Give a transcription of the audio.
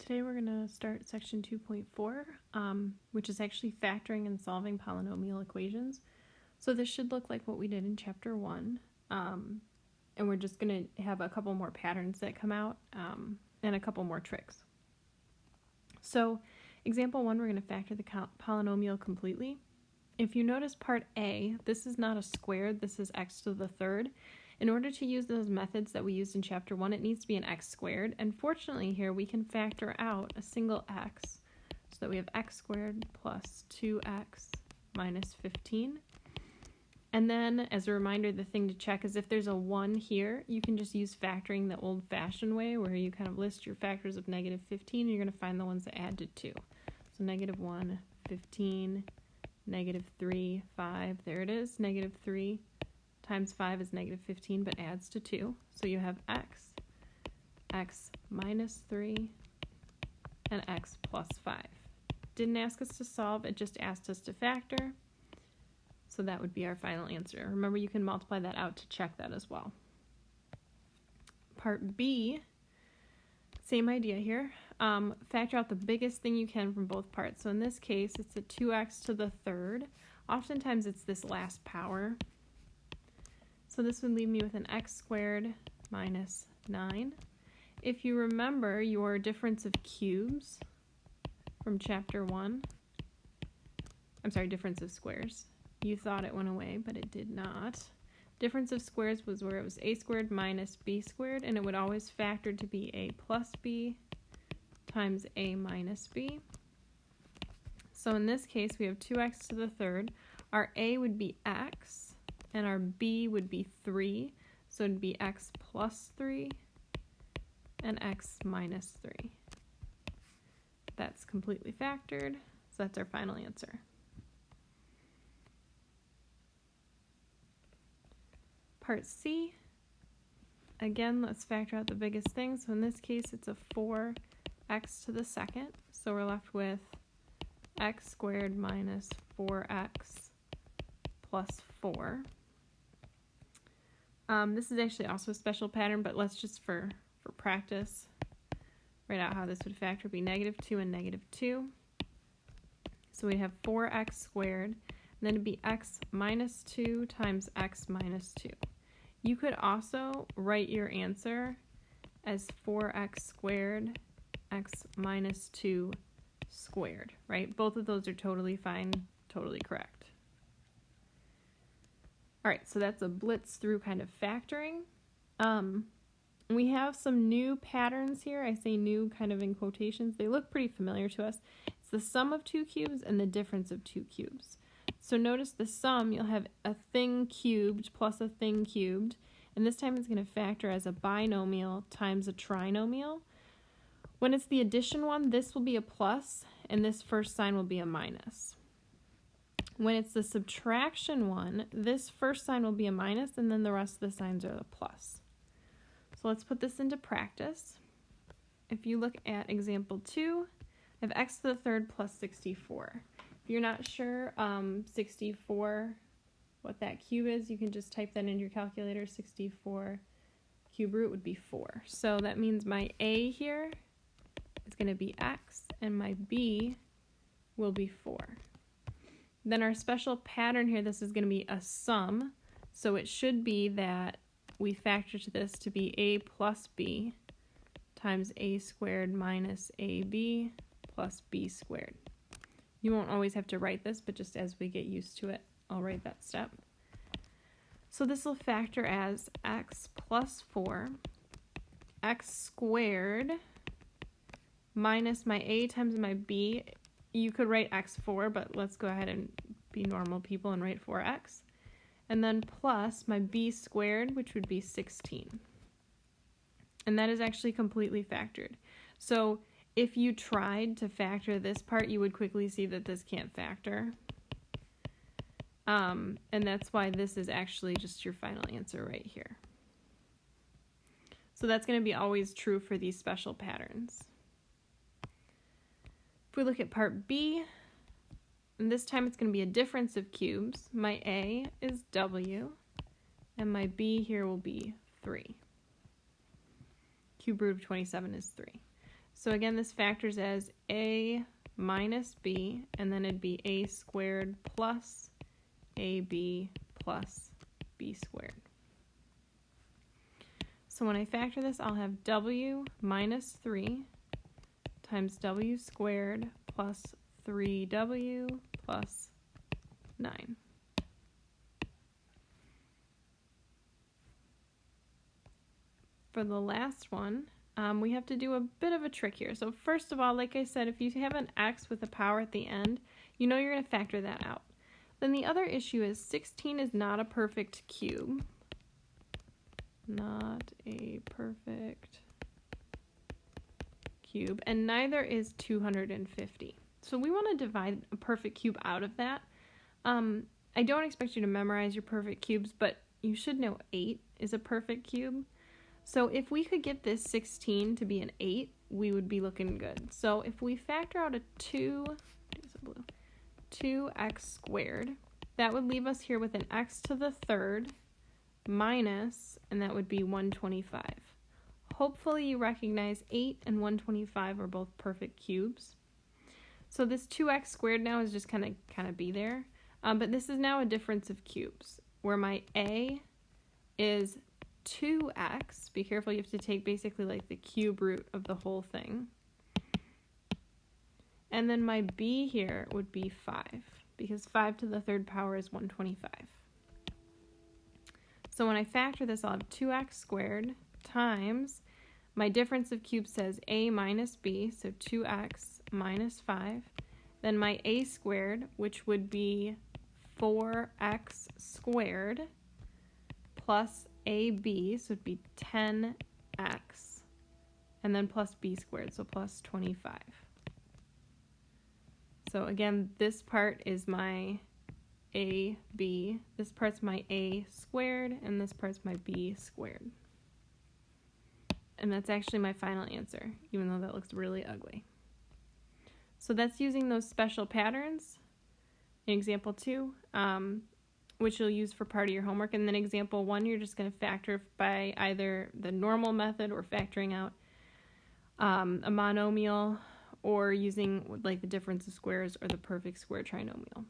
Today we're going to start section 2.4, which is actually factoring and solving polynomial equations. So this should look like what we did in chapter 1, and we're just going to have a couple more patterns that come out and a couple more tricks. So example 1, we're going to factor the polynomial completely. If you notice part A, this is not a squared, this is x to the third. In order to use those methods that we used in chapter 1, it needs to be an x squared. And fortunately here we can factor out a single x so that we have x squared plus 2x minus 15. And then as a reminder, the thing to check is if there's a 1 here, you can just use factoring the old-fashioned way where you kind of list your factors of negative 15 and you're going to find the ones that add to 2. So negative 1, 15, negative 3, 5, there it is, negative 3. Times 5 is negative 15, but adds to 2. So you have x minus 3, and x plus 5. Didn't ask us to solve, it just asked us to factor. So that would be our final answer. Remember, you can multiply that out to check that as well. Part B, same idea here. Factor out the biggest thing you can from both parts. So in this case, it's a 2x to the third. Oftentimes it's this last power. So this would leave me with an x squared minus 9. If you remember your difference of cubes from chapter 1, difference of squares. You thought it went away, but it did not. Difference of squares was where it was a squared minus b squared, and it would always factor to be a plus b times a minus b. So in this case, we have 2x to the third. Our a would be x. And our b would be 3, so it would be x plus 3 and x minus 3. That's completely factored, so that's our final answer. Part C, again, let's factor out the biggest thing. So in this case, it's a 4x to the second, so we're left with x squared minus 4x plus 4. This is actually also a special pattern, but let's just for practice write out how this would factor. It'd be negative 2 and negative 2. So we'd have 4x squared, and then it'd be x minus 2 times x minus 2. You could also write your answer as 4x squared, x minus 2 squared, right? Both of those are totally fine, totally correct. All right, so that's a blitz through kind of factoring. We have some new patterns here. I say new kind of in quotations. They look pretty familiar to us. It's the sum of 2 cubes and the difference of 2 cubes. So notice the sum, you'll have a thing cubed plus a thing cubed, and this time it's going to factor as a binomial times a trinomial. When it's the addition one, this will be a plus, and this first sign will be a minus. When it's the subtraction one, this first sign will be a minus, and then the rest of the signs are the plus. So let's put this into practice. If you look at example 2, I have x to the third plus 64. If you're not sure 64, what that cube is, you can just type that into your calculator. 64 cube root would be 4. So that means my a here is going to be x, and my b will be 4. Then our special pattern here, this is going to be a sum, so it should be that we factor to this to be a plus b times a squared minus ab plus b squared. You won't always have to write this, but just as we get used to it, I'll write that step. So this will factor as x plus 4, x squared minus my a times my b. You could write x4, but let's go ahead and be normal people and write 4x. And then plus my b squared, which would be 16. And that is actually completely factored. So if you tried to factor this part, you would quickly see that this can't factor. And that's why this is actually just your final answer right here. So that's going to be always true for these special patterns. If we look at part B, and this time it's going to be a difference of cubes. My a is w, and my b here will be 3. Cube root of 27 is 3. So again, this factors as a minus b, and then it'd be a squared plus ab plus b squared. So when I factor this, I'll have w minus 3 times w squared plus 3w plus 9. For the last one, we have to do a bit of a trick here. So first of all, like I said, if you have an x with a power at the end, you know you're going to factor that out. Then the other issue is 16 is not a perfect cube. Not a perfect cube, and neither is 250. So we want to divide a perfect cube out of that. I don't expect you to memorize your perfect cubes, but you should know 8 is a perfect cube. So if we could get this 16 to be an 8, we would be looking good. So if we factor out a 2x squared, that would leave us here with an x to the third minus, and that would be 125. Hopefully you recognize 8 and 125 are both perfect cubes. So this 2x squared now is just kind of be there. But this is now a difference of cubes, where my a is 2x. Be careful, you have to take basically like the cube root of the whole thing. And then my b here would be 5, because 5 to the third power is 125. So when I factor this, I'll have 2x squared times, my difference of cubes says a minus b, so 2x minus 5. Then my a squared, which would be 4x squared, plus ab, so it'd be 10x, and then plus b squared, so plus 25. So again, this part is my ab, this part's my a squared, and this part's my b squared. And that's actually my final answer, even though that looks really ugly. So that's using those special patterns in example 2, which you'll use for part of your homework. And then example 1, you're just going to factor by either the normal method or factoring out a monomial, or using like the difference of squares or the perfect square trinomial.